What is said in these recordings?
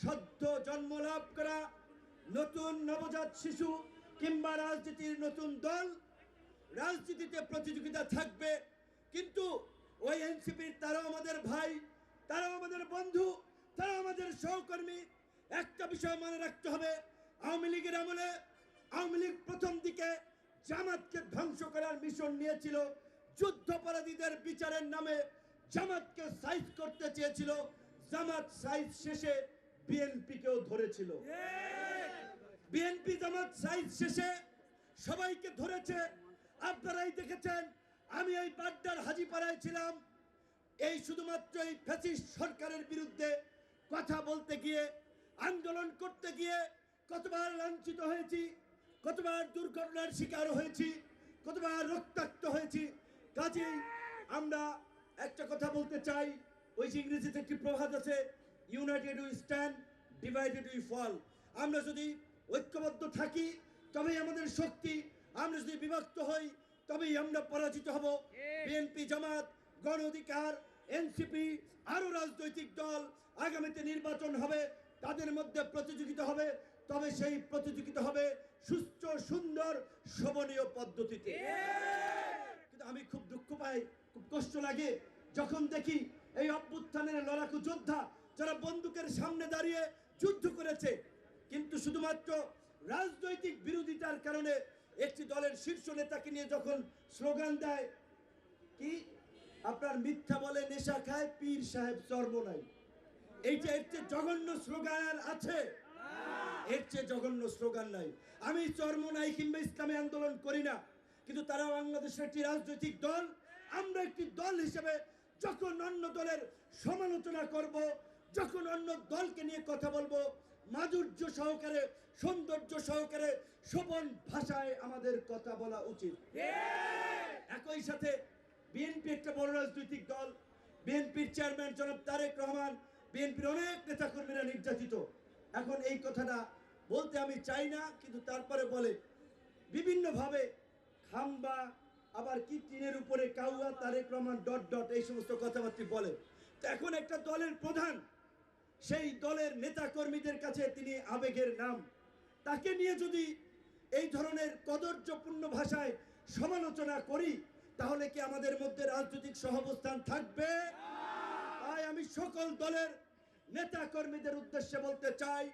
সদ্য জন্ম লাভ করা নতুন নবজাত শিশু কিংবা রাজনীতির নতুন দল রাজনীতিতে প্রতিযোগিতা থাকবে, কিন্তু ওই এনসিপির তারাও আমাদের ভাই, তারাও আমাদের বন্ধু, তারা আমাদের সহকর্মী। একটা বিষয় মনে রাখতে হবে, আওয়ামী লীগের আমলে আওয়ামী লীগ প্রথম দিকে জামাতকে ধ্বংস করার মিশন নিয়েছিল। যুদ্ধাপরাধীদের বিচারের নামে জামাতকে সাইজ করতে চেয়েছিল। জামাত সাইজ শেষে বিএনপিকেও ধরেছিল। বিএনপি জামাত সাইজ শেষে সবাইকে ধরেছে। আপনারাই দেখেছেন, আমি এই বাড্ডার হাজীপাড়ায় ছিলাম। এই শুধুমাত্র এই ফ্যাসিস্ট সরকারের বিরুদ্ধে কথা বলতে গিয়ে, আন্দোলন করতে গিয়ে কতবার লাঞ্ছিত হয়েছি, কতবার দুর্ঘটনার শিকার হয়েছি, কতবার রক্তাক্ত হয়েছি। কাজেই আমরা একটা কথা বলতে চাই, ওই যে ইংরেজিতে একটি প্রবাদ আছে, united we stand, divided we fall. আমরা যদি ঐক্যবদ্ধ থাকি তবেই আমাদের শক্তি, আমরা যদি বিভক্ত হই তবেই আমরা পরাজিত হব। বিএনপি, জামাত, গণ অধিকার, এনসিপি, আরো রাজনৈতিক দল, আগামীতে নির্বাচন হবে, তাদের মধ্যে প্রতিযোগিতা হবে, তবে সেই প্রতিযোগিতা হবে সুস্থ, সুন্দর, শোভনীয় পদ্ধতিতে। কিন্তু আমি খুব দুঃখ পাই, খুব কষ্ট লাগে যখন দেখি এই অভ্যুত্থানের লড়াকু যোদ্ধা যারা বন্দুকের সামনে দাঁড়িয়ে যুদ্ধ করেছে, কিন্তু শুধুমাত্র রাজনৈতিক বিরোধিতার কারণে একটি দলের শীর্ষ নেতাকে নিয়ে যখন স্লোগান দেয়, কি আপনার মিথ্যা বলে নেশা খায়, পীর সাহেব চর্ম নাই। এইটা এর চেয়ে জঘন্য স্লোগান আর আছে? এর চেয়ে জঘন্য স্লোগান নাই। আমি চর্ম নাই কিংবা ইসলামী আন্দোলন করি না, কিন্তু তারা বাংলাদেশের একটি রাজনৈতিক দল। আমরা একটি দল হিসেবে যখন অন্য দলের সমালোচনা করব, যখন অন্য দলকে নিয়ে কথা বলবো, মাধুর্য সহকারে, সৌন্দর্য সহকারে, শোভন ভাষায় আমাদের কথা বলা উচিত। একই সাথে বিএনপি একটা বড় রাজনৈতিক দল। বিএনপির চেয়ারম্যান জনাব তারেক রহমান, বিএনপির অনেক নেতাকর্মীরা নির্যাতিত। এখন এই কথাটা বলতে আমি চাই না, কিন্তু তারপরে বলে বিভিন্নভাবে খাম্বা, আবার কি টিনের উপরে কাউয়া, তারেক রহমান ... এই সমস্ত কথাবার্তা বলে। তো এখন একটা দলের প্রধান, সেই দলের নেতা কর্মীদের কাছে তিনি আবেগের নাম, তাকে নিয়ে যদি এই ধরনের কদর্যপূর্ণ ভাষায় সমালোচনা করি, তাহলে কি আমাদের মধ্যে রাজনৈতিক সহাবস্থান থাকবে? তাই আমি সকল দলের নেতা কর্মীদের উদ্দেশ্যে বলতে চাই,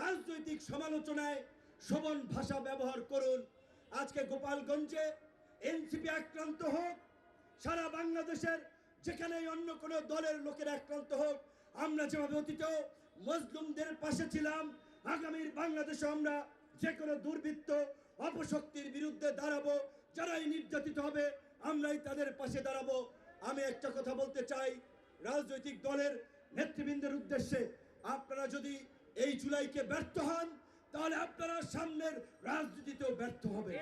রাজনৈতিক সমালোচনায় শোভন ভাষা ব্যবহার করুন। আজকে গোপালগঞ্জে এনসিপি আক্রান্ত হোক, সারা বাংলাদেশের যেখানে অন্য কোনো দলের লোকের আক্রান্ত হোক, আমরা যেভাবে অতীতেও মজলুমদের পাশে ছিলাম, আগামীর বাংলাদেশে আমরা যে কোনো দুর্বৃত্ত, অপশক্তির বিরুদ্ধে দাঁড়াবো। যারাই নির্যাতিত হবে আমরাই তাদের পাশে দাঁড়াবো। আমি একটা কথা বলতে চাই রাজনৈতিক দলের নেতৃবৃন্দের উদ্দেশ্যে, আপনারা যদি এই জুলাইকে ব্যর্থ হন, তাহলে আপনারা সামনের রাজনীতিতেও ব্যর্থ হবে।